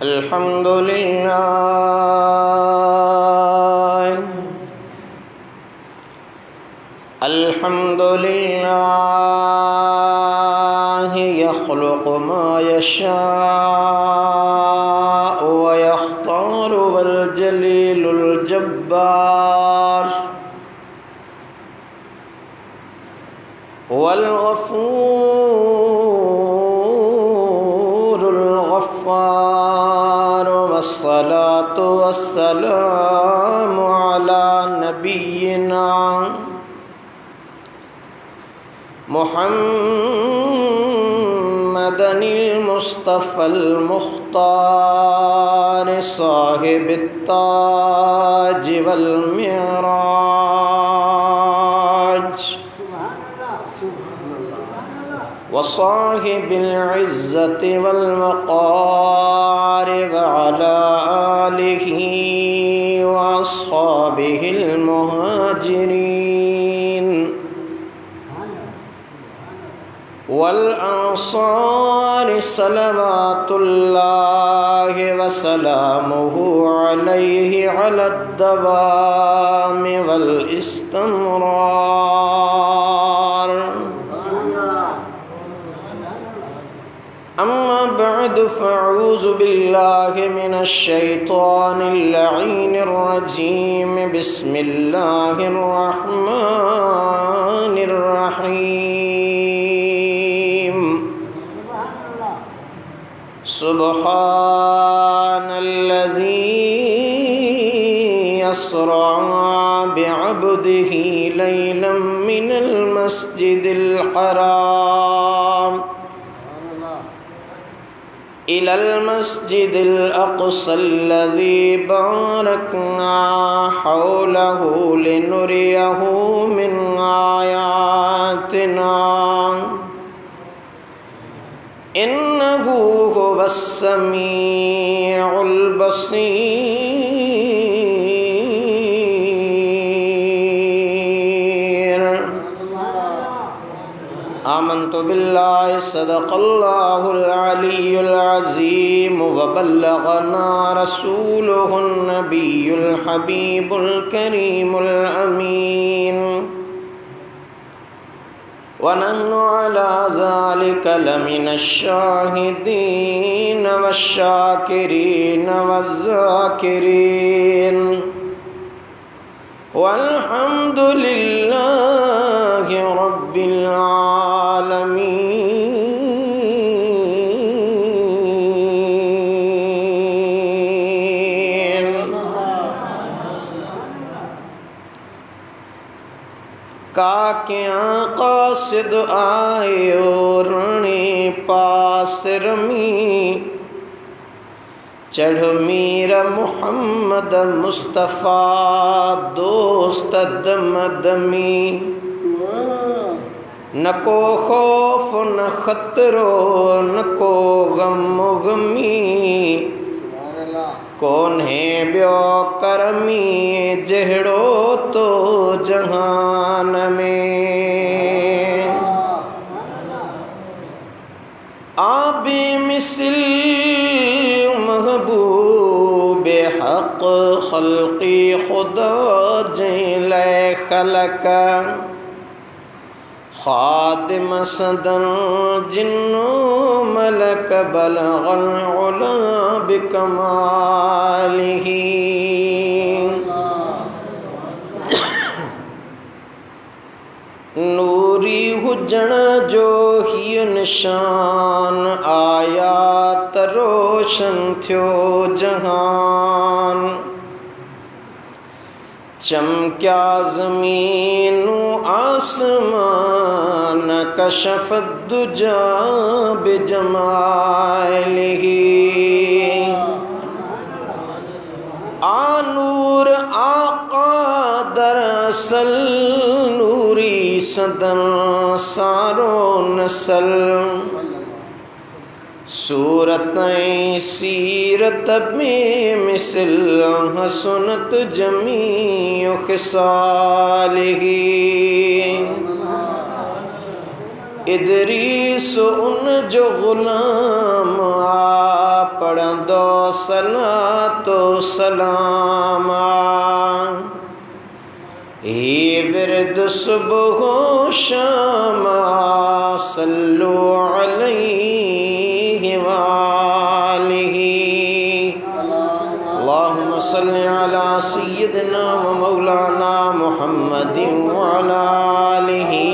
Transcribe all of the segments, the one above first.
अल्हम्दुलिल्लाह यख़्लुक़ु मा यशाअ व यख्तारु वल जलीलुल जब्बार वल गफ़ूरुल गफ़्फ़ार वस्सलातु वस्सलामु अला नबिय्यिना मुहम्मदिल मुस्तफ़ल मुख्तार साहिबित ताज वल मिराज व साहिबिल इज़्ज़ति वल वक़ार व अला आलिहि व अस्हाबिहिल मुहाजिरीन वल अंसार सलवातुल्लाहि व सलामुहु अलैहि अलद्दवामि वल इस्तिमरार। अम्मा बअदु फ़अऊज़ु बिल्लाहि मिनश शैतानिर लईनिर रजीम। बिस्मिल्लाहिर रहमानिर रहीम। सुब्हानल्लज़ी अस्रा बिअब्दिही लैलन मिनल मस्जिदिल हराम इलल मस्जिदिल अक़सल्लज़ी बारकना हौलहु लिनुरियहु मिन आयातिना इन्नहु हुवस्समीउल बसीर। आमन्तु बिल्लाहि सदक़ल्लाहुल अलियुल अज़ीम व बल्लगना रसूलुहुन नबियुल हबीबुल करीमुल अमीन व नहनु अला ज़ालिका लमिनश शाहिदीन वश्शाकिरीन वज़्ज़ाकिरीन वल्हम्दुलिल्लाहि रब्बिल आलमीन। काकियां क़ासिद आयो रणे पास रमी चढ़ मीर मुहम्मद मुस्तफ़ा दोस्त दमदमी न को खौफ न खतरो न को गम गमी कौन है ब्यो करमी जहड़ो तो जहान में आबे मिसल महबूब हक़ खल्क़ी खुदा जिले खलक खादिम सदन जिन्नो मलक बलगल उला बिकमालिही नूरी हुजण जो ही निशान आयात रोशन थियो जहान चमक्या ज़मीनु आसमान कशफ दुजा बिजमालिही आनूर आका दरअसल नूरी सदन सारो नसल सूरत सीरत में मिसल हसनत जमी खिसालिही इदरीस उन जो गुलाम आ पढ़ंद दो सलातो सलाम। ये विरद सुबह शाम सल्लु अलैहि वालिही। अल्लाहुम्मा सल्लि अला सय्यिदिना व मौलाना मुहम्मदिन व अला आलिही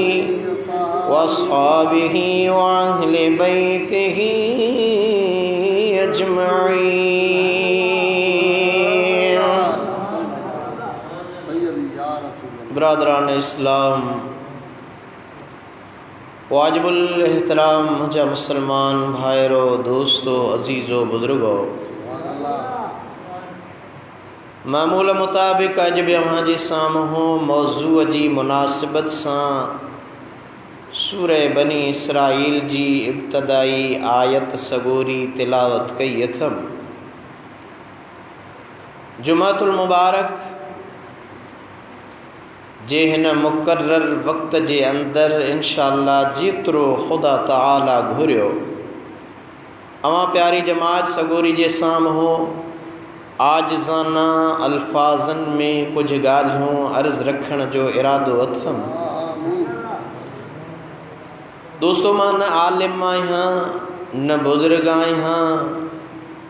व अस्हाबिही व अहले बैतिही अजमईन। ब्रादरान इस्लाम, वाजिबुल एहतराम मुझे मुसलमान भाइरों, दोस्तों, अजीज़ों, बुजुर्गों, मामूल मुताबिक अज भी अवांजे साम्हूं मौजू जी मुनासिबत सां सूरह बनी इसराइल जी इब्तदाई आयत सगोरी तिलावत कई अथम। जुमातुल मुबारक जे हिन मुकर्रर वक्त जे अंदर इंशाअल्लाह जेतिरो खुदा ताला घुरियो अवां प्यारी जमात सगोरी जे साम्हूं आजिज़ाना अल्फाजन में कुछ ॻाल्हियूं अर्ज़ रखण जो इरादो अथम। दोस्तों, मां न आलिम आहियां, न बुज़ुर्ग आहियां,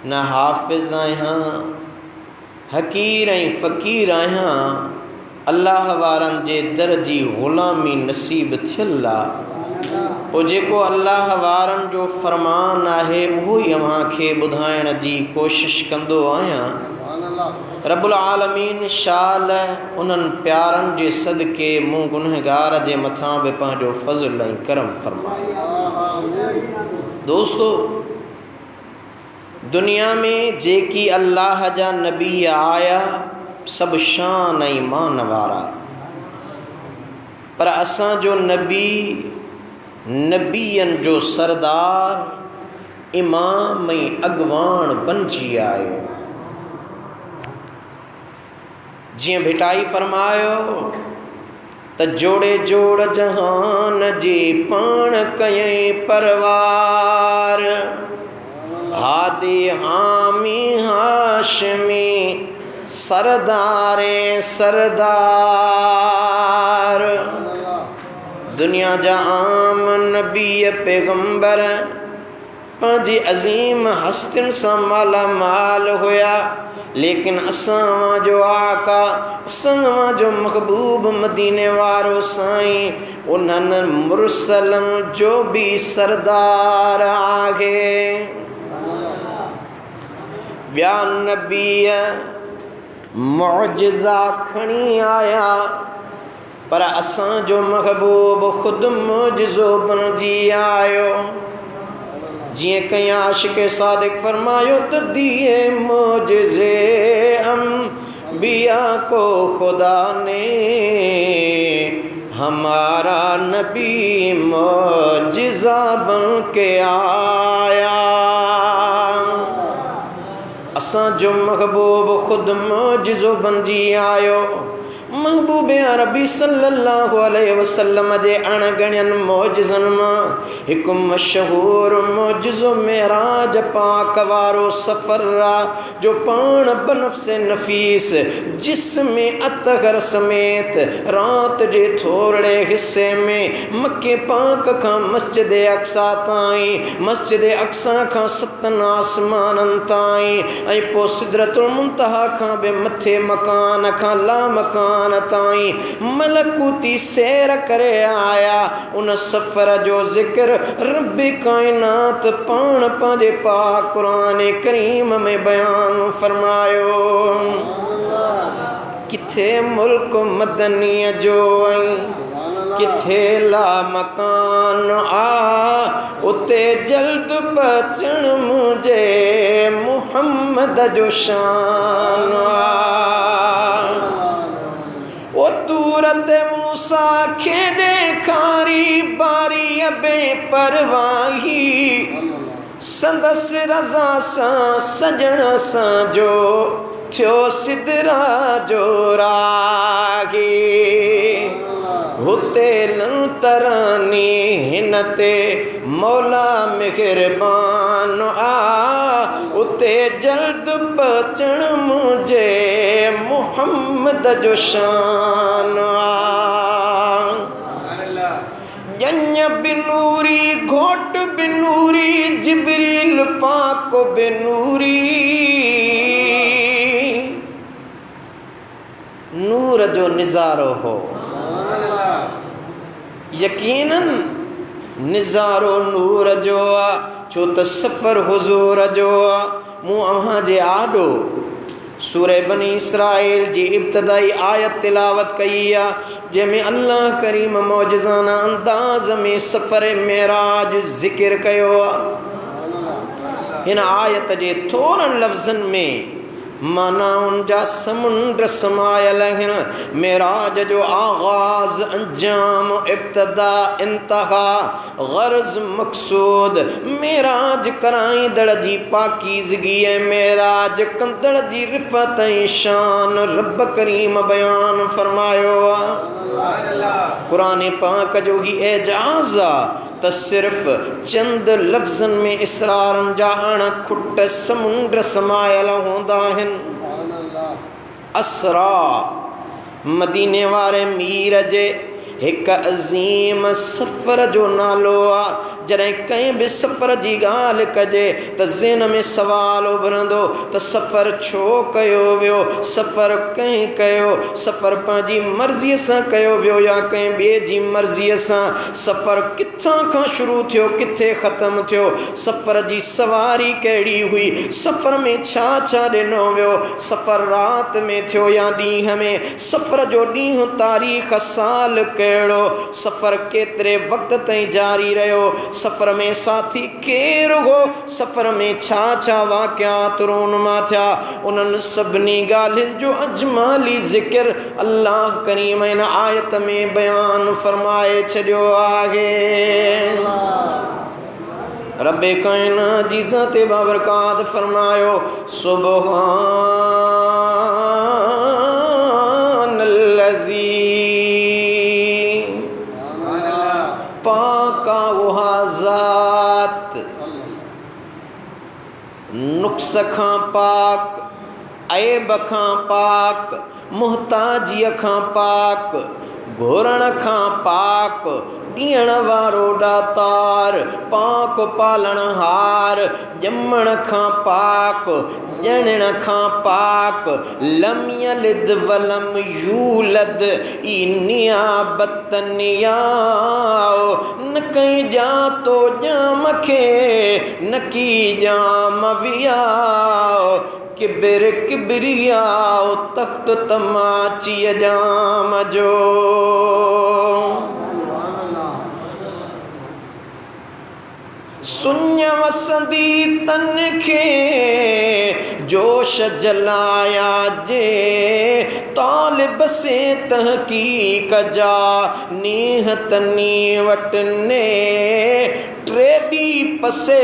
न हाफ़िज़ आहियां, हकीर ऐं फ़कीर आहियां। अल्लाह वारनि जे दर जी ग़ुलामी नसीब थियल आहे। पोइ जेको अल्लाह वारनि जो फ़रमान आहे उहो ई अव्हांखे ॿुधाइण जी कोशिश कंदो आहियां। रब्बुल आलमीन शाल उन्हनि प्यारनि जे सदके मूं गुनहगार जे मथां बि पंहिंजो फ़ज़ल ऐं करम फ़रमाए। दोस्तों, दुनिया में जेकी अल्लाह जा नबी आया सब शान ऐं मान वारा, पर असांजो नबी नबियन जो सरदार इमाम ऐं अॻवान बणिजी आयो। जियां भिटाई फरमायो त जोड़े जोड़ जहान जी पाण कयई परवार, हादी हामी हाशमी सरदारे सरदार। दुनिया जा आम नबी पैगंबर पंहिंजी अज़ीम हस्तियुनि सां माला माल हुया, लेकिन असां जो आका, असां जो महबूब मदीने वारो साईं उन्हनि मुरसलनि जो भी सरदार आहे। ॿिया नबी मुअजिज़ा खणी आया, पर असां जो महबूब ख़ुदि मुअजिज़ो बणिजी आयो। जिए कहीं आशिक सादिक फरमायो तो दिए मोजिज़े अंबिया को खुदा ने, हमारा नबी मोजिज़ा बन के आया। असां जो महबूब खुद मोजिज़ो बणिजी आयो। महबूब अरबी सल्लल्लाहु अलैहि वसल्लम जे अणगणियन मोजिज़नि मां हिकु मशहूर मोजिज़ो मेराज पाक वारो सफ़र आहे, जो पाण बनफ़्से नफ़ीस जिस्म अतगर समेत रात जे थोड़े हिस्से में मक्के पाक खां मस्जिद अक्सा ताईं, मस्जिद अक्सा खां 7 आसमाननि ताईं, ऐं पोइ सिदरतुल मुंतहा खां बि मथे मकान खां ला मकान ताईं मलकूती सैर करे आया। उन सफ़र जो ज़िक्र रब्बे कायनात पाण पंहिंजे पाक क़ुरान करीम में बयान फरमायो। किथे मुल्क मदनीअ जो ऐं किथे ला मकान आ, उते जल्द बचण मुझे मुहम्मद जो शान आ। ओ तूरत मूसा खेॾे खारी बारी बे परवाही, संदसि रज़ा सां सजण सां जो थियो सिदरा जो राही। हुते लन तरानी हिनते मौला मेहरबान आ उते जल्द बचण मुझे मुहम्मद जो शान आ जन्य बिनूरी घोट बिनूरी जिब्रील पाक बिनूरी नूर जो निज़ारो हो यकीनन निज़ारो नूर जो आ छो त सफ़र हुज़ूर जो आ मूं अव्हां जे आॾो सूरह बनी इसराइल जी इब्तदाई आयत तिलावत कई आ जंहिंमें अल्लाह करीम मौजज़ाना अंदाज़ में सफ़र मेराज ज़िक्र कयो आ। हिन आयत जे थोरनि लफ़्ज़नि में माना उनजा समुंड समायल आहिनि। मेराज जो आगाज़ अंजाम इब्तदा इंतहा गर्ज़ मक़सूद मेराज कराईंदड़ जी पाकीज़गी ऐं मेराज कंदड़ जी रिफ़त ऐं शान रब करीम बयान फरमायो आ। कुरान पाक जो ही एजाज़ आ त सिर्फ़ चंद लफ़्ज़न में इसरारन जा अणखुट समुंड समायल हूंदा आहिनि। असरा मदीने वारे मीर जे एक अज़ीम सफ़र जो नालो आ। जॾहिं कंहिं बि सफ़र जी ॻाल्हि कजे त ज़हन में सवाल उभरंदो त सफ़र छो कयो वियो, सफ़र कंहिं कयो, सफ़र पंहिंजी मर्ज़ीअ सां कयो वियो या कंहिं ॿिए जी मर्ज़ीअ सां, सफ़र किथां खां शुरू थियो किथे ख़त्म थियो, सफ़र जी सवारी कहिड़ी हुई, सफ़र में छा छा ॾिनो वियो, सफ़र राति में थियो या ॾींहं में, सफ़र जो ॾींहुं तारीख़ साल कहिड़ो, सफ़र केतिरे वक़्त ताईं जारी रहियो, सफ़र में साथी केरु हो, सफ़र में छा छा वाक़ियात रूनमा थिया, उन्हनि सभिनी ॻाल्हियुनि जो अजमाली ज़िक्र अल्लाह करीम इन आयत में बयान फरमाए छॾियो आहे। रब्बे कायनात जी ज़ाते बाबरकात फरमायो सुबहानल्लज़ी पाका वहा ज़ात नुक्स खां पाक, ऐब खां पाक, मुहताजीअ खां पाक, घुरण खां पाक, ॾियण वारो ॾातार, पाक पालणहार, ॼमण खां पाक, ॼणण खां पाक, लम यलिद वलम यूलद, ई नियाबत नियाओ, न कहीं जातो जाम खे, न की जाम वियाओ, किबिर किबरियाओ, तख्त तमाचीअ जाम जो। सुञ वसंदी तन खे जोश जलाया जे, तालिब से तहकीक जा नीह तनी वटने, ट्रे डी पसे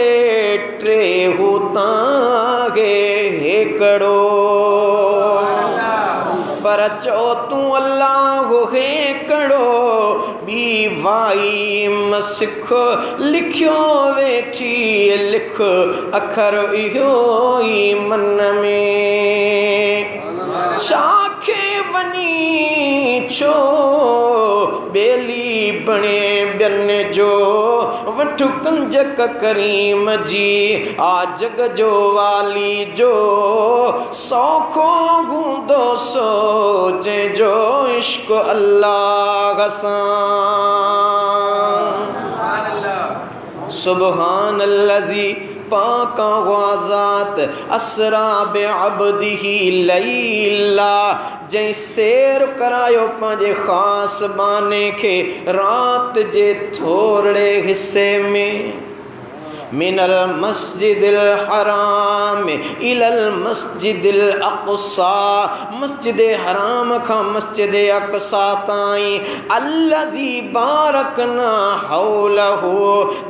ट्रे होता गे हेकड़ो, पर चो तू अल्लाह हेकड़ो, बी वाई मसिख लिखियो वेठी लिख अखर इहो ई मन में, छाखे वनी छो बेली बणे ॿियनि जो, वठु कंजक करीम जी आ जग जो वाली जो, सौखो हूंदो सो जंहिंजो इश्क अल्लाह सां। सुबहानल्लज़ी पाका वाज़ात असरा बे अब्दिही लैला, जंहिं सैर करायो पंहिंजे ख़ासि बाने खे रात जे थोरे हिस्से में, मिनल मस्जिदिल हराम इलल मस्जिदिल अक़सा, मस्जिद हराम खां मस्जिद अक़सा ताईं, अल्लज़ी बारकना हौलहु,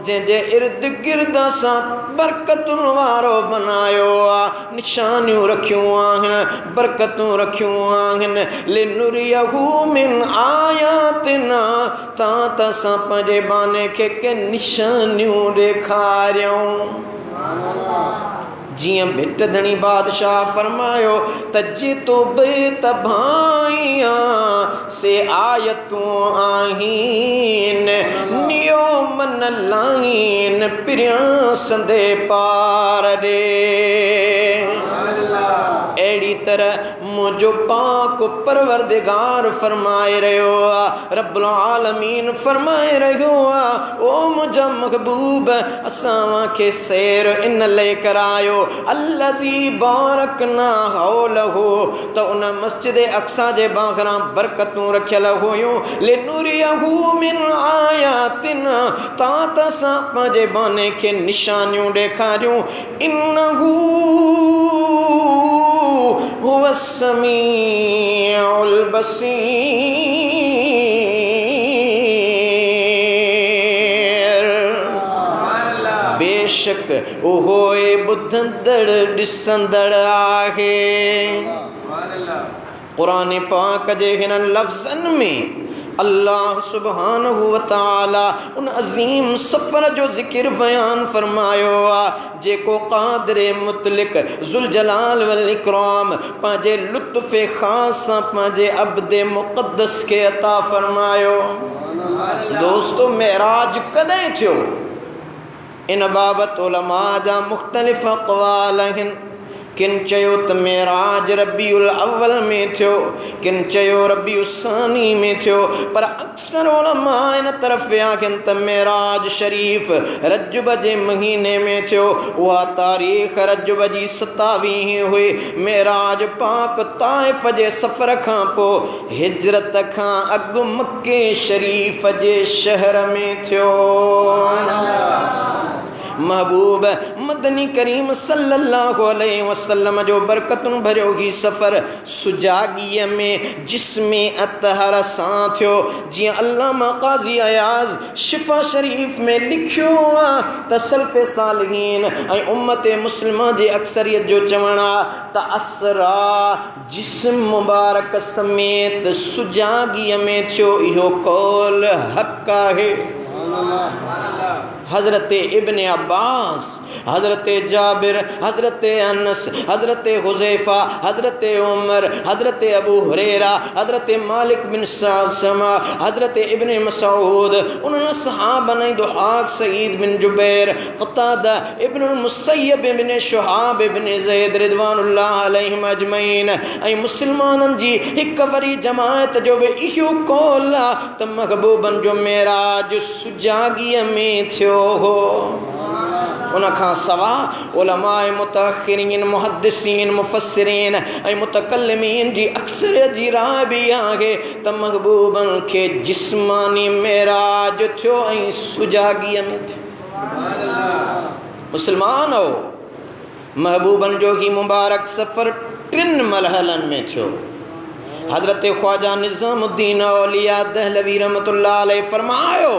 जंहिंजे इर्द गिर्द असां बरकतुनि वारो बनायो आहे, निशानियूं रखियूं आहिनि, बरकतूं रखियूं आहिनि, लिनुरियहु मिन आयातिना, तां त असां पंहिंजे बाने खे के निशानियूं ॾेखारियूं। जियां भिट धणी बादशाह फरमायो त जे तो बेतबाइयां से आयतूं आहिन, नियो मन लाइन पिरियां संदे पार ॾे। अहिड़ी तरह मुझो पाक परवरदिगार फरमाए रहियो आहे, रब्बुल आलमीन फरमाए रहियो आहे, ओ मुंहिंजा महबूब असां खे सैर इन लाइ करायो, अल्लज़ी बारकना हौलहु, त उन मस्जिद अक़सा जे ॿाहिरां बरकतूं रखियल हुयूं, लिनुरियहु मिन आयातिना, तां त असां पंहिंजे बाने खे निशानियूं ॾेखारियूं, इन्नहु हुव समीउल बसीर, बेशक उहोए ॿुधंदड़ ॾिसंदड़ आहे। क़ुरान पाक जे हिननि लफ़्ज़नि में अल्लाह सुब्हानहु व तआला उन अज़ीम सफ़र जो ज़िक्र बयान फरमायो आहे, जेको क़ादिर मुतलिक ज़ुल जलाल वल इकराम पंहिंजे लुत्फ़ ख़ास सां पंहिंजे अब्द मुक़द्दस खे अता फरमायो। दोस्तो, मेराज कॾहिं थियो? इन बाबति उलमा जा मुख़्तलिफ़ अक़वाल आहिनि। किन चयो त मेराज रबीउल अव्वल में थियो, किन चयो रबीउल सानी में थियो, पर अक्सर उलमा इन तरफ़ आहिनि त मेराज शरीफ़ रजब जे महीने में थियो। उहा तारीख़ रजब जी 27 हुई। मेराज पाक ताइफ़ जे सफ़र खां पोइ हिजरत खां अॻु मक्के शरीफ़ जे शहर में थियो। महबूब मदनी करीम सल्लल्लाहु अलैहि वसल्लम जो बरकतुन भरियो ही सफ़र सुजागीअ में जिस्में अतहर सां थियो। जियां अल्लामा क़ाज़ी अयाज़ शिफ़ा शरीफ़ में लिखियो आहे त सल्फ़ सालिहीन ऐं उम्मत मुस्लिमा जी अक्सरियत जो चवणु आहे त असरा जिस्म मुबारक समेत सुजागीअ में थियो। इहो कौल हक़ आहे। हज़रत इब्न अब्बास, हज़रत जाबिर, हज़रत अनस, हज़रत हुज़ैफ़ा, हज़रत उमर, हज़रत अबू हुरैरा, हज़रत मालिक बिन समा, हज़रत इब्न मसूद, उन्होंने सहाबा दुहाक सईद बिन जुबैर, क़तादा इब्न मुसय्यब बिन शुहाब बिन ज़ैद रिदवानुल्लाह अलैहिम अजमईन ऐं मुस्लमाननि जी हिक वरी जमायत जो बि इहो कौल आहे त महबूबन जो मेराज सुजागीअ में थियो हो। उनखां सवाइ उलमाए मुतअख़िरीन, मुहद्दिसीन, मुफ़स्सिरीन ऐं मुतकल्लिमीन जी अक्सरियत जी राय बि आहे त महबूबन खे जिस्मानी मेराज थियो ऐं सुजागीअ में थियो। मुस्लमान हो, महबूबन जो ही मुबारक सफ़र 3 मरहलनि में थियो। हज़रत ख्वाजा निज़ामुद्दीन औलिया दहलवी रहमतुल्लाह अलैहि फरमायो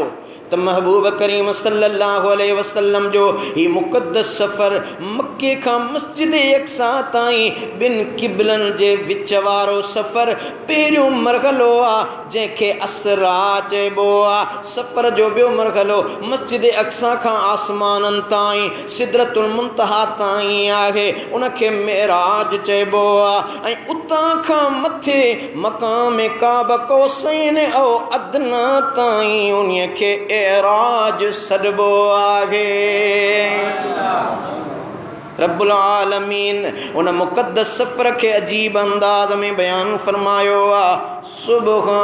त महबूब करीम सल्लल्लाहु अलैहि वसल्लम जो ही मुक़द्दस सफ़र मक्के खां मस्जिद अक़सा ताईं 2 क़िबलनि जे विच वारो सफ़र पहिरियों मरहलो आहे जंहिंखे असरा चइबो आहे। सफ़र जो ॿियो मरहलो मस्जिद अक़सा खां आसमाननि ताईं सिदरतुल मुंतहा ताईं आहे, उनखे मेराज चइबो आहे। ऐं उतां खां मथे मक़ाम काब कौसैन औ अदना ताईं उन्हीअ खे एराज सॾिबो आहे। रब्बुल आलमीन उन मुक़द्दस सफ़र खे अजीब अंदाज़ में बयान फरमायो आहे। सुब्हानल्लज़ी,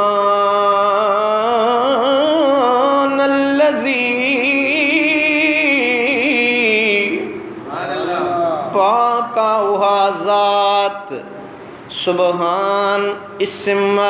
पाक उहा ज़ात, सुबहान इस्म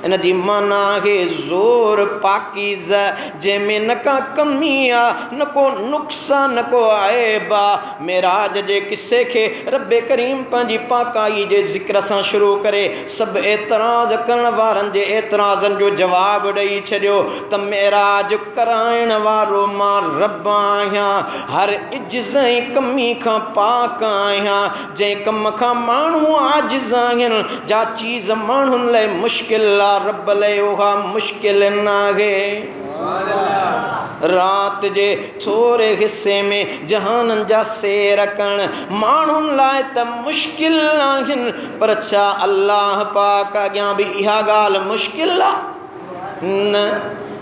इन जी माना है ज़ोर पाकीज़ा जंहिंमें न का कमी आहे न को नुक़सान न को आइबा। मेराज जे किस्से खे रब्बे करीम पंहिंजी पाकाई जे ज़िक्र सां शुरू करे सभु एतराज़ करण वारनि जे एतराज़नि जो जवाबु ॾेई छॾियो त मेराज कराइण वारो मां रब आहियां, हर इज्ज़ ऐं कमी खां पाक आहियां। जंहिं कम खां माण्हू आजिज़ आहिनि जा चीज़ माण्हुनि लाइ मुश्किल आहे, रब लाइ उहा मुश्किल न आहे। रात जे थोरे हिस्से में जहाननि जा सैर करण माण्हुनि लाइ त मुश्किल आहिनि, पर छा अल्लाह पाक अॻियां बि इहा ॻाल्हि मुश्किल आहे? न,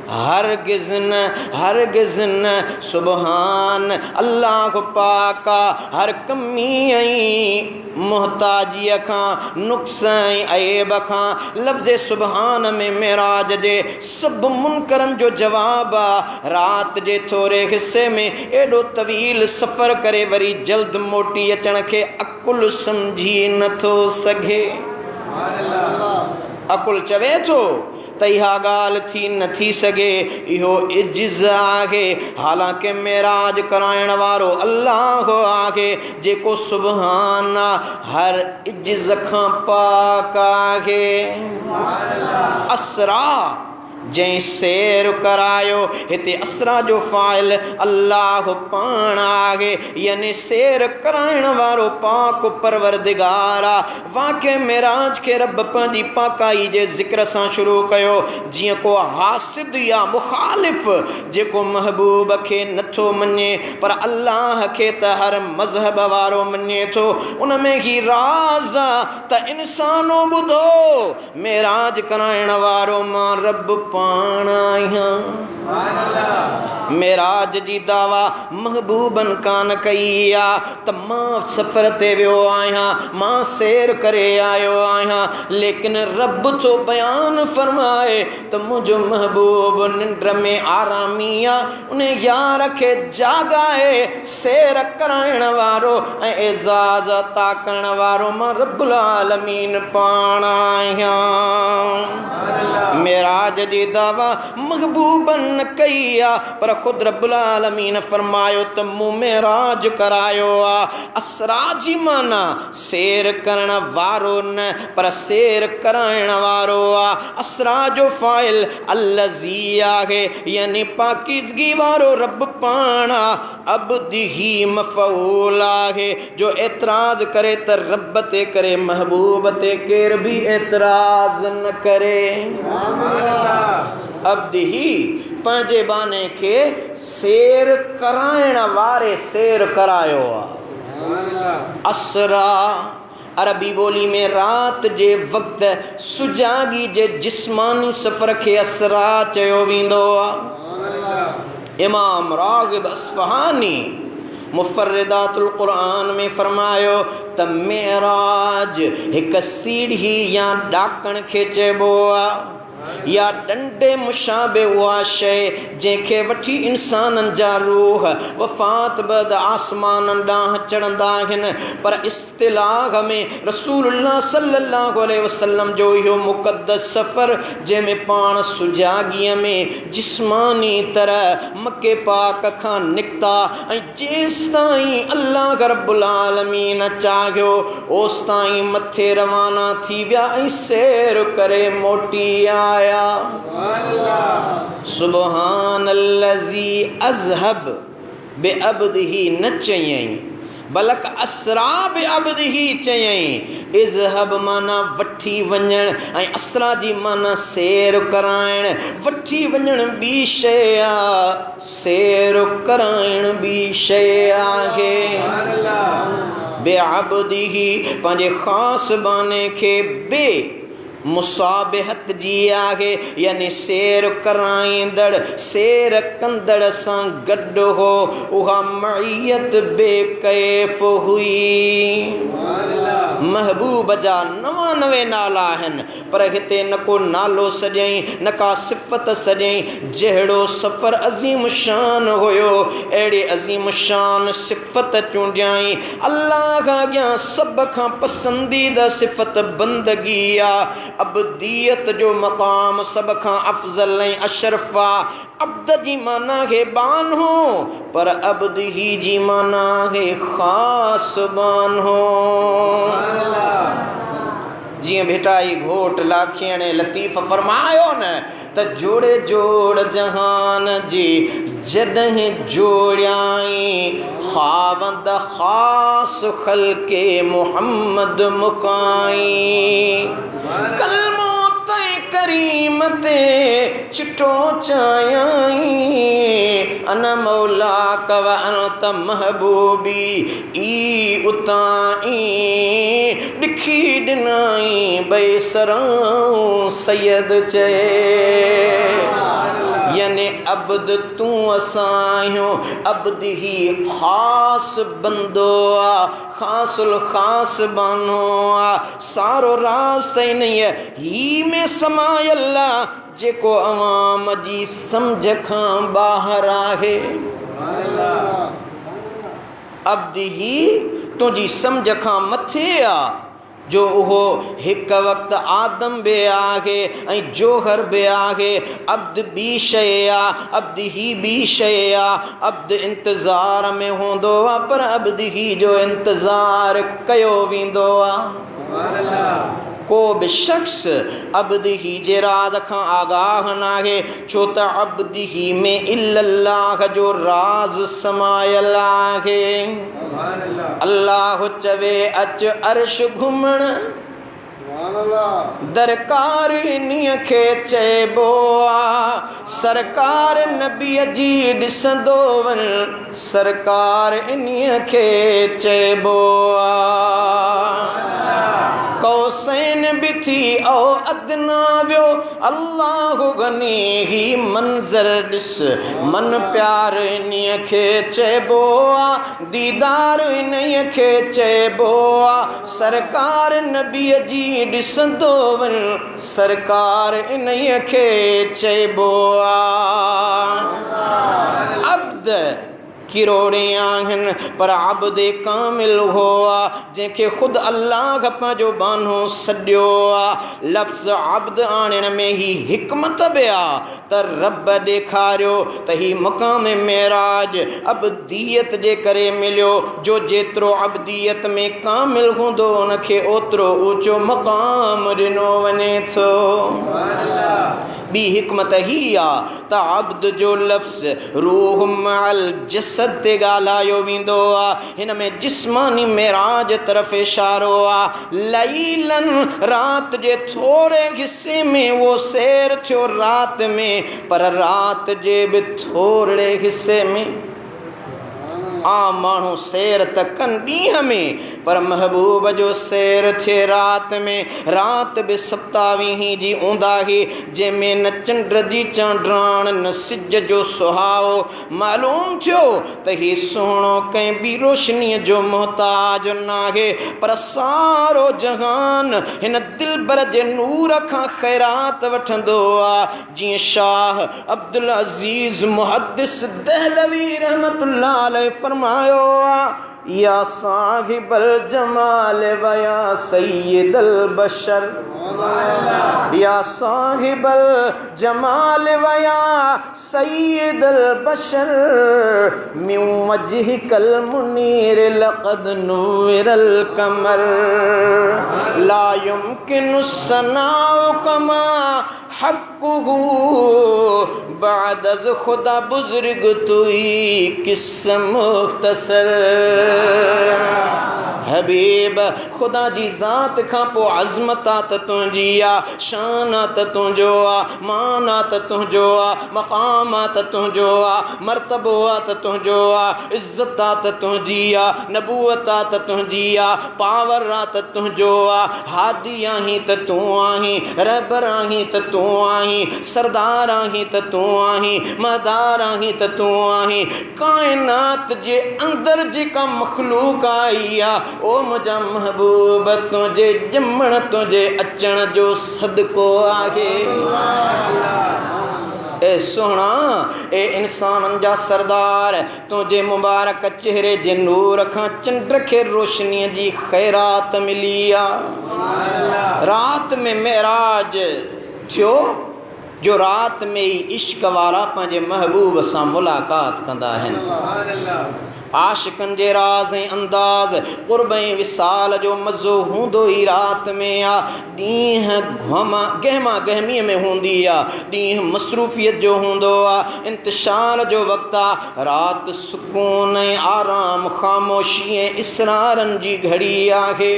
हरगिज़ न, हरगिज़ न। सुबहान अल्लाह पाक हर कमी ऐं मुहताजीअ खां नुक़्स ऐं ऐब खां लफ़्ज़ सुबहान में मेराज जे सभु मुनकरनि जो जवाब आहे। रात जे थोरे हिस्से में एॾो तवील सफ़र करे वरी जल्द मोटी अचण खे अकुल सम्झी नथो सघे। अकुल चवे थो त इहा ॻाल्हि थी नथी सघे, इहो इज्ज़ आहे। हालांकि मेराज कराइण वारो अल्लाह आहे जेको सुबहान हर इज्ज़ खां पाक आहे। असरा जंहिं सैर करायो, हिते असरा जो फ़ाइल अल्लाह पाण आहे, यानी सैर कराइण वारो पाक परवरदिगार आहे। वाक़ई मेराज खे रब पंहिंजी पाकाई जे ज़िक्र सां शुरू कयो जीअं को हासिद या मुखालिफ़ जेको महबूब खे नथो मञे पर अल्लाह खे त हर मज़हब वारो मञे थो। उन में ही राज़ आहे त इंसानो ॿुधो, मेराज कराइण वारो मां रब पाण आहियां। मेराज जी दावा महबूबन कान कई आहे त मां सफ़र ते वियो आहियां, मां सैर करे आयो आहियां, लेकिन रब तो बयान फरमाए त मुंहिंजो महबूब निंड में आरामी आहे, उन यार खे जागाए सैर कराइण वारो ऐं एज़ाज़ अता करण वारो मां रब्बुल आलमीन पाण आहियां। मेराज जी दावा महबूबन कई आहे पर खुद रब्बुल आलमीन फरमायो त मूं मेराज करायो आहे। असरा जी माना सैर करण वारो न पर सैर कराइण वारो आहे। असरा जो फ़ाइल अल्लज़ी आहे, यानी पाकीज़गी वारो रब पाण आहे। अब्दिही मफ़ऊल आहे जो एतराज़ करे त रब ते करे, महबूब ते केर बि एतराज़ न करे। अब्दिही पंहिंजे बाने खे सैर कराइण वारे सैर करायो आहे। असरा अरबी ॿोली में रात जे वक़्त सुजागी जे जिस्मानी सफ़र खे असरा चयो वेंदो आहे। इमाम राग़िब अस्फ़हानी मुफ़र्रिदातुल क़ुरान में फरमायो त मेराज हिकु सीढ़ी या ॾाकण खे चइबो आहे या डंडे मुशाबे उहा शइ जंहिंखे वठी इंसाननि जा रूह वफ़ात बद आसमाननि ॾांहुं चढ़ंदा आहिनि। पर इस्तिलाह में रसूलुल्लाह सल्लल्लाहु अलैहि वसल्लम जो इहो मुक़द्दस सफ़र जंहिंमें पाण सुजागीअ में जिस्मानी तरह मके पाक खां निकिता ऐं जेसि ताईं अल्लाह रब्बुल आलमीन चाहियो ओसि ताईं मथे रवाना थी विया ऐं सैर करे मोटी आया। सुबहानल्लज़ी अज़हब बिअब्दिही न चयईं बल्कि असरा बिअब्दिही चयईं। इज़हब माना वठी वञण ऐं असरा जी माना सैर कराइण। वठी वञण ॿी शइ आहे, सैर कराइण ॿी शइ आहे। बिअब्दिही पंहिंजे ख़ासि बाने खे बे मुसाबिहत जी आहे, यानी सैर कराईंदड़ सैर कंदड़ सां गॾु हो, उहा मईयत बेकैफ़ हुई। महबूब जा नवा नवे नाला आहिनि पर हिते न को नालो सॼई न का सिफ़त सॼई जहिड़ो सफ़र अज़ीम शान हुयो अहिड़े अज़ीम शान सिफ़त चूंडियाई अल्लाह खां अॻियां सभ खां पसंदीदा सिफ़त बंदगी आहे अब्दियत जो मक़ाम सभ खां अफ़ज़ल ऐं अशरफ आहे अब्द जी माना है बान हो पर अब्द ही जी माना है ख़ास बान हो जी भेटाई घोट लाखियण लतीफ़ फरमायो न त जोड़े जोड़ जहान जी जॾहिं जोड़ियाई खावंद ख़ास ख़ल्क़े मुहम्मद मुकाई कलमो तय करीम ते चिटो चायाई अन मौला कव अनत महबूबी ई उताई ॾिखी ॾिनाई बेसरां सैयद चए यानी अब्द तू असायो अब्द ही खास बंदो आ खासुल खास बानो आ सारो राज तई नहीं है ही में समायल्ला जेको अवाम जी समझ खां बाहर आहे अब्द ही तुझी समझ खां मथे आ जो उहो हिक वक्त आदम बि आहे ऐं जोहर बि आहे अब्द ॿी शइ आहे अब्द ही ॿी शइ आहे अब्द इंतज़ार में हूंदो आहे पर अब्द ही जो इंतज़ार कयो वेंदो आहे को बि शख़्स अब्द ही जे राज़ खां आगाह न आहे छो त अब्द ही में इल्लल्लाह जो राज़ समायल आहे अल्लाह चवे अच अर्श घुमण दरकार इन्हीअ खे चइबो आहे सरकार नबीअ जी ॾिसंदो वञ सरकार इन्हीअ खे चइबो आहे कौसैन भी थी ओ अदना वियो अल्लाह गनी ही मंज़र ॾिस मन प्यार इन्हीअ खे चइबो आहे दीदार इन्हीअ खे चइबो आहे सरकार नबीअ जी ॾिसंदो वञ सरकार इन्हीअ खे चइबो आहे अब्द किरोड़े आहिनि पर अब्द कामिल हो आहे जंहिंखे ख़ुदि अल्लाह पंहिंजो बानो सॾियो आहे लफ़्ज़ अब्द आणण में ही हिकमत बि आहे त रब ॾेखारियो त ही मक़ाम मेराज अब्दियत जे करे मिलियो जो जेतिरो अब्दियत में कामिल हूंदो उनखे ओतिरो ऊचो मक़ाम ॾिनो वञे थो ॿी हिकमत ही आहे त अब्द जो लफ़्ज़ रूह मअल जसद ते ॻाल्हायो वेंदो आहे हिन में जिस्मानी मेराज तरफ़ इशारो आहे लैलन राति जे थोरे हिसे में वो सैर थियो राति में पर राति जे बि थोरे हिसे में आ माण्हू सैर त कनि ॾींहं में पर महबूब जो सैर थिए राति में राति बि 27 जी ऊंदाही जंहिंमें न चंड जी चांड्राण न सिज जो सुहाओ मालूम थियो त ही सुहिणो कंहिं ॿी रोशनीअ जो मोहताज नाहे पर सारो जहान हिन दिलबर जे नूर खां ख़ैरात वठंदो आहे जीअं शाह अब्दुल अज़ीज़ मुहद्दिस दहलवी रहमतुल्लाह अलैह फरमायो या साहिबल जमाल वया सैयदल बशर या साहिबल जमाल वया सैयदल बशर मिन वजहिकल मुनीर लक़द नूरल कमर ला युमकिनु सनाउ कमा हक़्क़ुहु बाद अज़ खुदा बुज़ुर्ग तुई किस्सा मुख़्तसर हबीब खुदा जी ज़ात खां पोइ अज़मत आहे त तुंहिंजी आहे शान आहे त तुंहिंजो आहे मान आहे त तुंहिंजो आहे मक़ाम आहे त तुंहिंजो आहे मर्तबो आहे त तुंहिंजो आहे इज़त आहे त तुंहिंजी आहे नबूअत आहे त तुंहिंजी आहे पावर आहे त तुंहिंजो आहे हादी आहीं त तूं आहीं रहबर आहीं त तूं आहीं सरदार आहीं त तूं आहीं मदार आहीं त तूं आहीं काइनात जे अंदर जेका मखलूक आई आ ओ मुझा महबूब तुझे जमण तुझे अचण जो सदको आहे। ए सोहना ए इंसान जा सरदार तुझे मुबारक चेहरे जे नूर खां चंड खे रोशनी जी खैरात मिली आ। रात में मेराज थियो जो रात में ही इश्क वारा पंहिंजे महबूब सां मुलाक़ात कंदा आहिनि। आशिकन जे राज़ ऐं अंदाज़ क़ुर्ब ऐं विसाल जो मज़ो हूंदो ई रात में आ। ॾींहं गहमा गहमीअ में हूंदी आहे, ॾींहुं मसरूफ़ियत जो हूंदो आहे, इंतिशार जो वक़्तु आहे। राति सुकून ऐं आराम ख़ामोशी ऐं इसरारनि जी घड़ी आहे।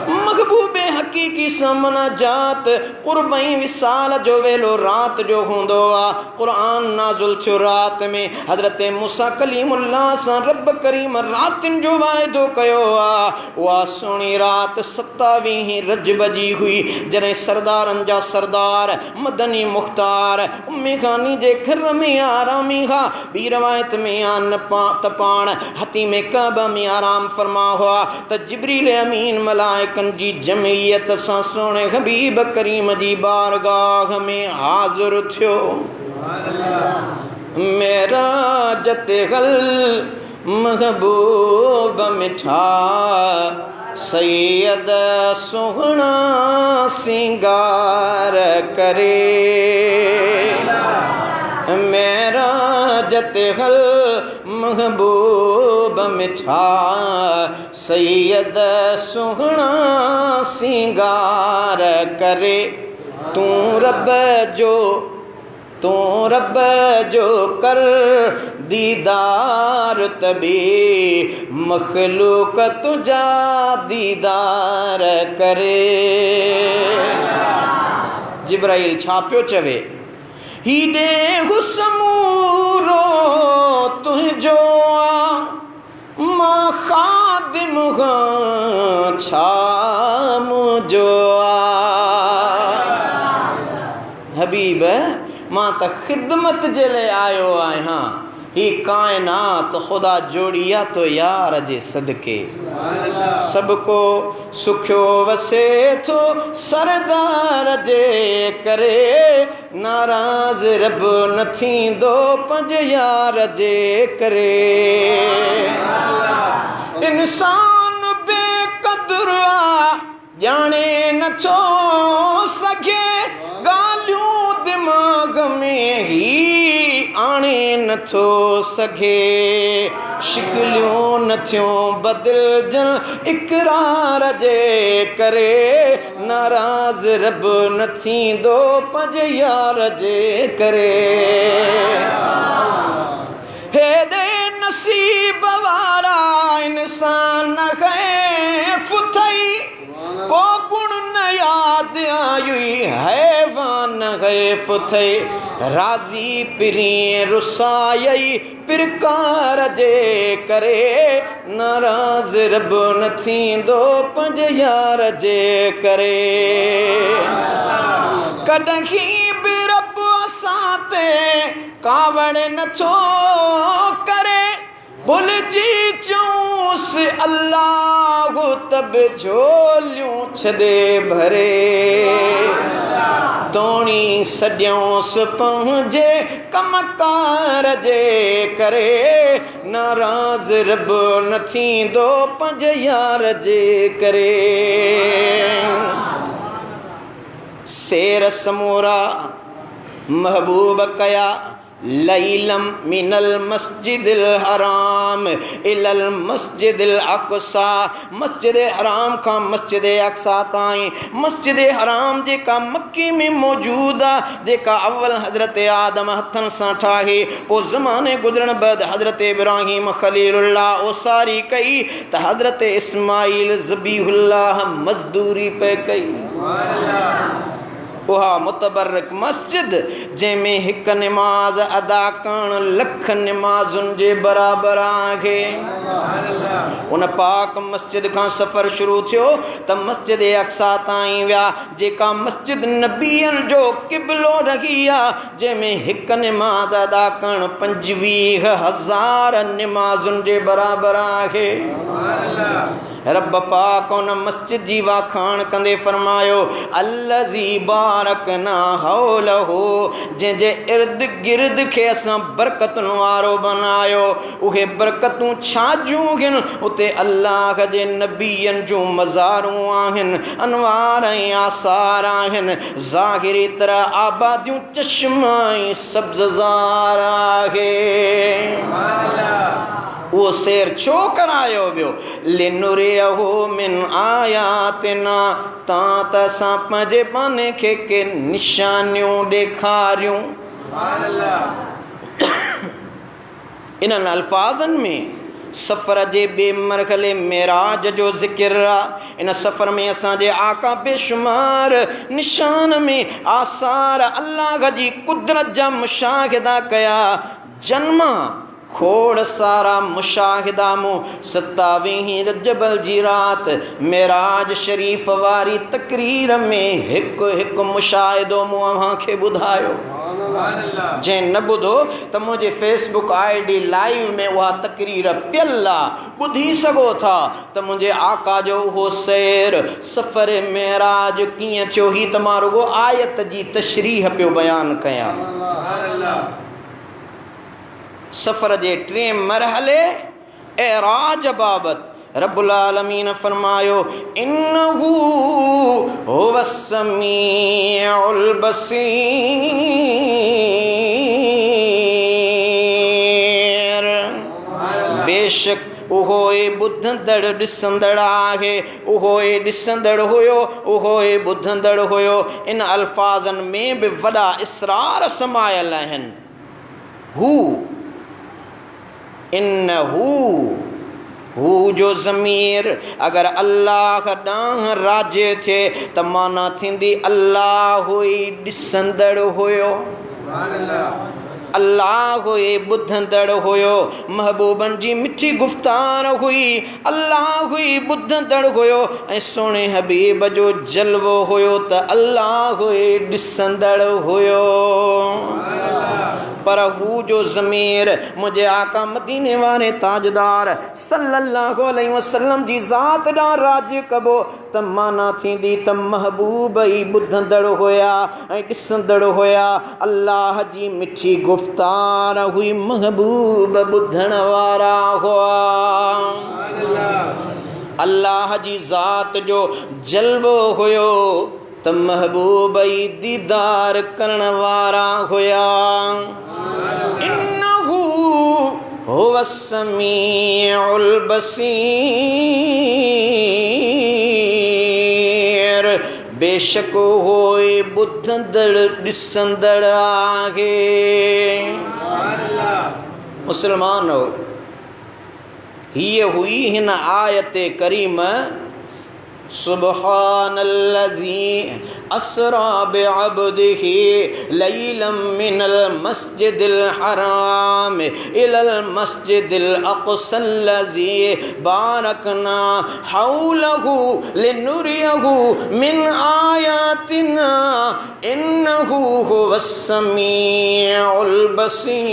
महबूब हक़ीक़ी सां मुनाजात क़ुर्ब ऐं विसाल जो वेलो राति जो हूंदो आहे। क़ुरान नाज़िल थियो राति में, हज़रत मूसा कलीमुल्लाह सां रब करीम रातिन जो वाइदो कयो आहे। उहा सुहिणी राति 27 रजब जी हुई जॾहिं सरदारनि जा सरदार मदनी मुख़्तार उम्मे खानी जे घर में आरामी हा। ॿी रवायत में आन त पाण हतीम काबा में आराम फरमा हुआ त जिब्रील अमीन मलाइकनि जी जमयत सां सोणे हबीब करीम जी बारगाह में हाज़िर थियो। मेराज ते हल महबूब मिठा सैयद सोहना सिंगार करे। मेराज ते हल महबूब मिठा सैयद सोहना सिंगार करे। तू रब जो कर दीदार तबी मखलूक तुझा दीदार करे। जिब्राइल छा पियो चवे? हीॾे हुस्मूरो तुंहिंजो मां ख़ादिम छा मुंहिंजो हबीब मां त ख़िदमत जे लाइ आयो आहियां। ही कायनात ख़ुदा जोड़ी आहे तो यार जे सदके। सबको सुखियो वसे थो सरदार जे करे। नाराज़ रब न थींदो पंहिंजे यार जे करे। इंसान बेक़दुर आहे ॼाणे नथो सघे ॻाल्हियूं दिमाग़ में ही आणे नथो सघे। शिकलियूं नथियूं बदिलजनि इक़रार जे करे। नाराज़ रब न थींदो पंहिंजे यार जे करे। हेॾे नसीब वारा इंसान है फुथई को गुण न याद आयुई हैवान है फुथई। राज़ी पिरी रुसाई पिरकार जे करे। नाराज़ रब न थींदो पंहिंजे यार जे करे। कॾहिं बि रब असां ते कावड़ नथो करे। भुलिजी चऊंसि अल्लाह तब झोलियूं छॾे भरे। तोणी सॼियोंसि पंहिंजे कमकार जे करे। नाराज़ रब न थींदो पंहिंजे यार जे करे। सेर समूरा महबूब कया लैलम मिनल मस्जिदिल हराम इलल मस्जिदिल अक़सा। मस्जिद हराम खां मस्जिद अक़सा ताईं। मस्जिद हराम जेका मक्की में मौजूदु आहे, जेका अव्वल हज़रत आदम हथनि सां ठाही, पोइ ज़माने गुज़रण बैदि हज़रत इब्राहीम ख़लीलुल्लाह ओसारी कई त हज़रत इस्माईल ज़बीहुल्लाह मज़दूरी पे कई। उहा मुतबरक मस्जिद जंहिंमें हिकु निमाज़ अदा करणु लख निमाज़ुनि जे बराबरि आहे। उन पाक मस्जिद खां सफ़र शुरू थियो त मस्जिद अक्सा ताईं विया, जेका मस्जिद नबीअनि जो क़िबलो रही आहे, जंहिंमें हिकु निमाज़ अदा करणु 25,000 निमाज़ुनि जे बराबरि आहे। रब पाक उन मस्जिद जी वाखाण कंदे फरमायो अल्लज़ी बारकना हौलहु, जंहिंजे इर्द गिर्द खे असां बरकतुनि वारो बनायो। उहे बरकतूं छा जूं आहिनि? उते अल्लाह जे नबीअनि जूं मज़ारूं आहिनि, अनवार ऐं आसार आहिनि, ज़ाहिरी तरह आबादियूं चश्मा ऐं सब्ज़ज़ार आहे। वो शेर छो करायो वियो? लिनुरियहु मिन आयातिना, तां त असां पंहिंजे पाने खे के निशानियूं ॾेखारियूं। इन्हनि अल्फाज़नि में सफ़र जे ॿिए मरहले मेराज जो ज़िक्र आहे। इन सफ़र में असांजे आका बेशुमार निशान में आसार अल्लाह जी कुदरत जा मुशाहिदा कया। जन्मा खोड़ सारा मुशाहिदा मूं 27 रजबल जी रात मेराज शरीफ वारी तकरीर में हिकु हिकु मुशाहिदो मूं अव्हांखे ॿुधायो। जंहिं न ॿुधो त मुंहिंजे फेसबुक ID लाइव में उहा तकरीर पियल आहे, ॿुधी सघो था त मुंहिंजे आका जो उहो सैर सफ़र मेराज कीअं थियो। ही त मां रुगो आयत जी तशरीह पियो बयानु कयां। सफ़र जे 3 मरहले एराज बाबत रब्बुल आलमीन फरमायो इन्नहु हुवस समीउल बसीर, बेशक उहो ॿुधंदड़ ॾिसंदड़ आहे। उहो ॾिसंदड़ हुयो, उहो ॿुधंदड़ हुयो। इन अल्फाज़नि में बि वॾा इसरार समायल आहिनि। हू इन्नहू हू जो ज़मीर अगर अल्लाह ॾांहुं राजे थिए त माना थींदी अल्लाह ई ॾिसंदड़ हुयो, अल्लाह ई ॿुधंदड़ हुयो। महबूबनि जी मिठी गुफ़्तार हुई, अल्लाह ई ॿुधंदड़ हुयो। ऐं सोणे हबीब जो जलवो हुयो त अल्लाह ई ॾिसंदड़ हुयो। पर हू जो ज़मीर मुझे आका मदीने वारे ताजदार सल्लल्लाहु अलैहि वसल्लम जी ज़ात ॾांहुं राज कबो त माना थींदी त महबूब ई ॿुधंदड़ हुया ऐं ॾिसंदड़ हुया। अल्लाह जी मिठी गुफ़्तार हुई, महबूब ॿुधण वारा हुआ। अल्लाह जी ज़ात जो जलवो हुयो त महबूब ई दीदार करण वारा हुया। इन्नहु हुवस समीउल बसीर, बेशक होए ॿुधंदड़ ॾिसंदड़ आहे। मुसलमानो, हीअ हुई हिन आयत करीम सुब्हानल्लज़ी अस्रा बिअब्दिही लैलम मिनल मस्जिदिल हराम इलल मस्जिदिल अक़सल्लज़ी बारकना हौलहु लिनुरियहु मिन आयातिना इन्नहु हुवस समीउल बसीर।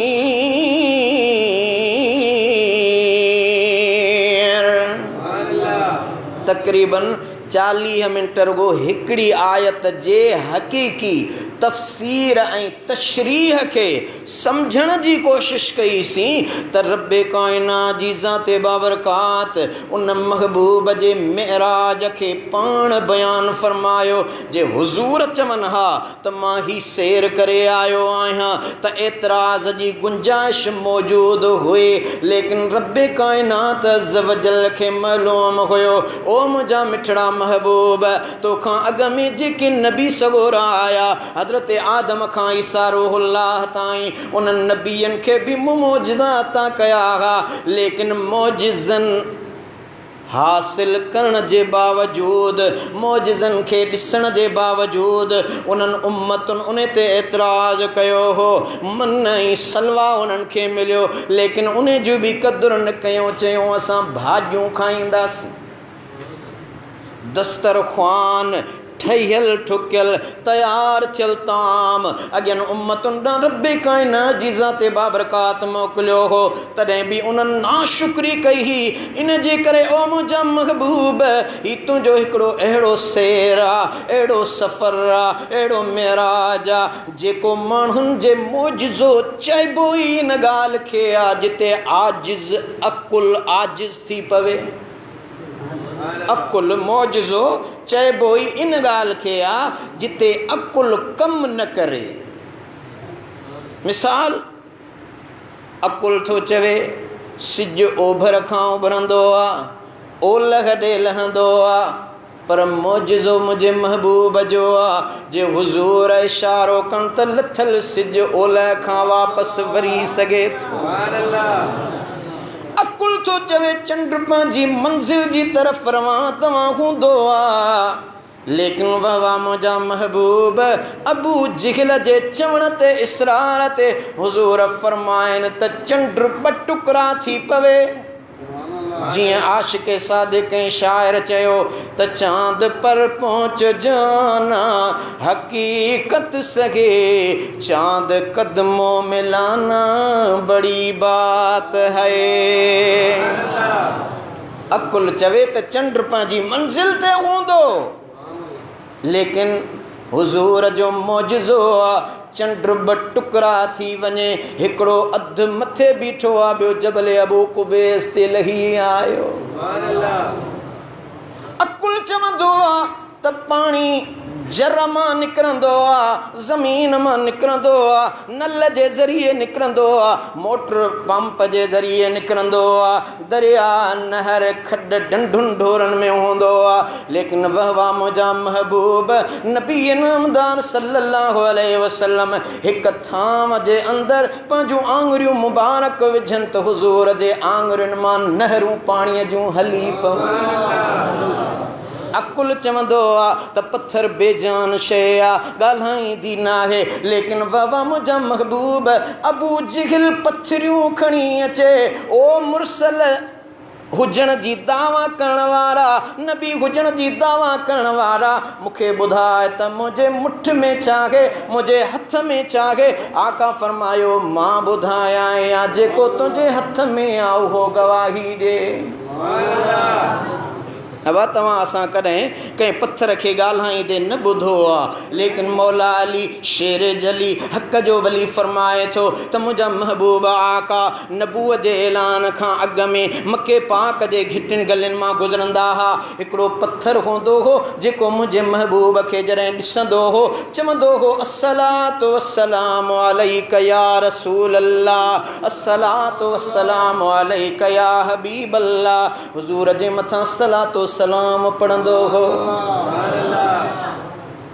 तक़रीबन 40 मिनट रुगो हिकिड़ी आयत जे हक़ीक़ी तफ़सीर ऐं तशरीह के समझण जी कोशिश कईसीं त रब्बे कायनात जी ज़ाते बाबरकात उन महबूब जे मेराज के पाण बयान फरमायो। जे हुज़ूर चवनि हा त मां ही सैर करे आयो आहियां त एतराज़ जी गुंजाइश मौजूद हुई, लेकिन रब्बे कायनात अज़्ज़ व जल के मालूम हुयो ओ मुंहिंजा मिठड़ा महबूब तोखां अॻ में जेके नबी सगोरा आया हज़रत आदम खां ईसा रूहुल्लाह ताईं उन्हनि नबियनि खे बि मौजिज़ा अता कया हुआ, लेकिन मौजिज़नि हासिल करण जे बावजूद, मौजिज़न खे ॾिसण जे बावजूद उन्हनि उम्मतुनि उन ते एतिराज़ कयो हो। मन ऐं सलवा उन्हनि खे मिलियो, लेकिन उन जो बि क़दुरु न कयूं। चयूं असां भाॼियूं खाईंदासीं, दस्तरख़्वान ठहियल ठुकियल तयार थियल ताम अॻियनि उम्मतुनि ॾांहुं रब्बे काइनात जी ज़ाते बाबरकात मोकिलियो हो, तॾहिं बि उन्हनि नाशुक्री कई ही। इन जे करे ओ मुंहिंजा महबूब, ही तुंहिंजो हिकिड़ो अहिड़ो सैर आहे, अहिड़ो सफ़र आहे, अहिड़ो मेराज आहे जेको माण्हुनि जे मौजिज़ो चइबो ई इन ॻाल्हि खे आहे जिते आजिज़ अकुल आजिज़ थी पवे। अकुल मौजिज़ो चइबो ई इन ॻाल्हि खे आहे जिते अकुल कमु न करे। मिसाल, अकुल थो चवे सिॼ ओभर खां उभरंदो आहे, ओलह ॾे लहंदो आहे, पर मौजिज़ो मुंहिंजे महबूब जो आहे जे हुज़ूर इशारो कनि त लथल सिॼ ओलह खां वापसि वरी सघे थो। अकुल थो चवे चंड पंहिंजी मंज़िल जी तरफ़ रवां तव्हां हूंदो आहे, लेकिन वाह मुंहिंजा महबूब अबू जिहल जे चवण ते इसरार ते हुज़ूर फरमाइनि त चंड ॿ टुकड़ा थी पवे। जियां आशिक़े सादिक़ ऐं शाइर चयो त चांद पर पहुंच जाना हकीकत सगे, चांद कदमों में लाना बड़ी बात है। अकुल चवे त चंड पंहिंजी मंज़िल ते हूंदो, लेकिन हुज़ूर जो मौजिज़ो आहे चंड ॿ टुकड़ा थी वञे, हिकिड़ो अधु मथे बीठो आहे, ॿियो जबल अबू कुबैस ते लही आयो। अकुल चवंदो आहे त पाणी जर मां निकिरंदो आहे, ज़मीन मां निकिरंदो आहे, नल जे ज़रिए निकिरंदो आहे, मोटर पंप जे ज़रिए निकिरंदो आहे, दरिया नहर खॾ ढंढुनि ढोरनि में हूंदो आहे। लेकिन वाह मुंहिंजा महबूब नबी नामदार सल्लल्लाहु अलैहि वसल्लम हिकु थाम जे अंदरि पंहिंजूं आङुरियूं मुबारक विझनि त हुज़ूर जे आङुरियुनि मां नहरूं पाणीअ जूं हली पवनि। अकुल चवंदो आहे त पत्थर बेजान शइ आहे, ॻाल्हाईंदी न आहे, लेकिन वाह मुंहिंजा महबूब अबू जिहल पथरियूं खणी अचे। ओ मुरसल हुजण जी दावा करण वारा, नबी हुजण जी दावा करण वारा, मूंखे ॿुधाए त मुंहिंजे मुठ में छा आहे, मुंहिंजे हथ में छा आहे। आका फरमायो मां ॿुधायां या जेको तुंहिंजे हथ में आहे उहो गवाही ॾे। अब तव्हां असां कॾहिं कंहिं पत्थर खे ॻाल्हाईंदे न ॿुधो आहे, लेकिन मौला अली शेर जली हक़ जो वली फरमाए थो त मुंहिंजा महबूब आका नबूअ जे ऐलान खां अॻु में मके पाक जे घिटियुनि गलियुनि मां गुज़रंदा हुआ। हिकिड़ो पत्थर हूंदो हो जेको मुंहिंजे महबूब खे जॾहिं ॾिसंदो हो चवंदो हो अस्सलातु वस्सलामु अलैका या रसूल अल्लाह, अस्सलातु वस्सलामु अलैका या हबीब अल्लाह। हुज़ूर जे मथां सलातो सलाम पढ़ंदो हो।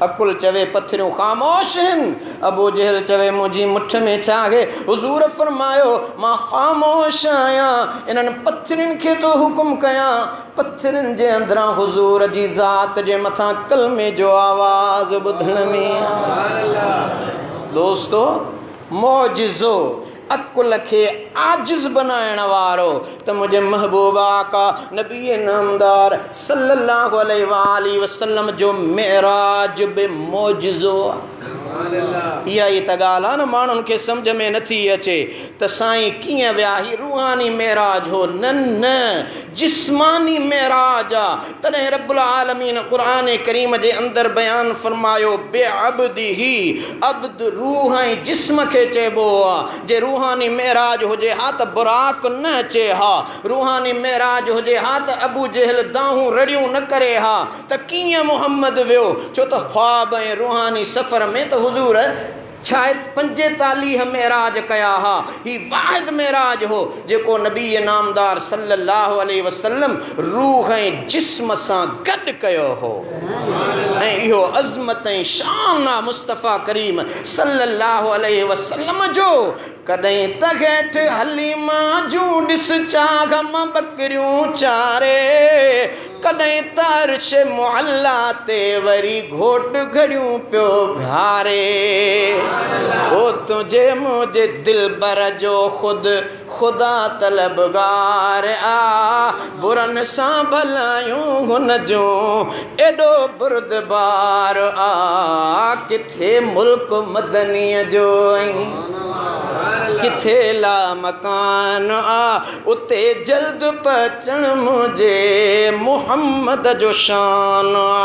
अकुल चवे पत्थरियूं ख़ामोश आहिनि, अबू जहल चवे मुंहिंजी मुठ में छा आहे। हुज़ूर फरमायो मां ख़ामोश आहियां, इन्हनि पत्थरनि खे थो हुकुम कयां, पत्थरनि जे अंदरां हुज़ूर जी ज़ात जे मथां कलमे जो आवाज़ ॿुधण में। दोस्तो, मौजिज़ो अकुल खे आजिज़ बनाइण वारो त मुंहिंजे महबूब आका नबी नामदार सल्लल्लाहु अलैहि वसल्लम जो मेराज बि मौजिज़ो आहे। इहा ई त ॻाल्हि आहे न, माण्हुनि खे सम्झ में नथी अचे त साईं कीअं विया। ही रूहानी मेराज हो न, न जिस्मानी मेराज आहे। तॾहिं रब्बुल आलमीन क़ुरान करीम जे अंदरि बयानु फरमायो बे अब्दिही, अब्द रूह ऐं जिस्म खे चइबो आहे। जे रूहानी मेराज हुजे हा त बुराक न अचे हा, रूहानी मेराज हुजे हा त अबू जहल दाहूं रड़ियूं न करे हा, त कीअं मुहम्मद वियो। छो त ख्वाब ऐं रूहानी सफ़र में त हुज़ूर शायद 45 मेराज कया हा ही वाहिद मेराज हो जेको नबी नामदार सल्लल्लाहु अलैहि वसल्लम रूह ऐं जिस्म सां गॾु कयो हो ऐं इहो अज़मत ऐं शान आहे मुस्तफ़ा करीम सल्लल्लाहु अलैहि वसल्लम जो। कॾहिं त हेठि हलीमा जूं ॾिस चागम बकरियूं चारे, कॾहिं त अर्श मुअल्ला ते वरी घोट घड़ियूं पियो घारे। ओ तुझे मुझे दिलबर जो खुदा तलबगार आ, बुरन सां भलायूं हुन जो एॾो बुरदबार आ। किथे मुल्क मदनीअ जो किथे ला मकान आ, उते जल्द पचण मुझे मुहम्मद जो शान आ।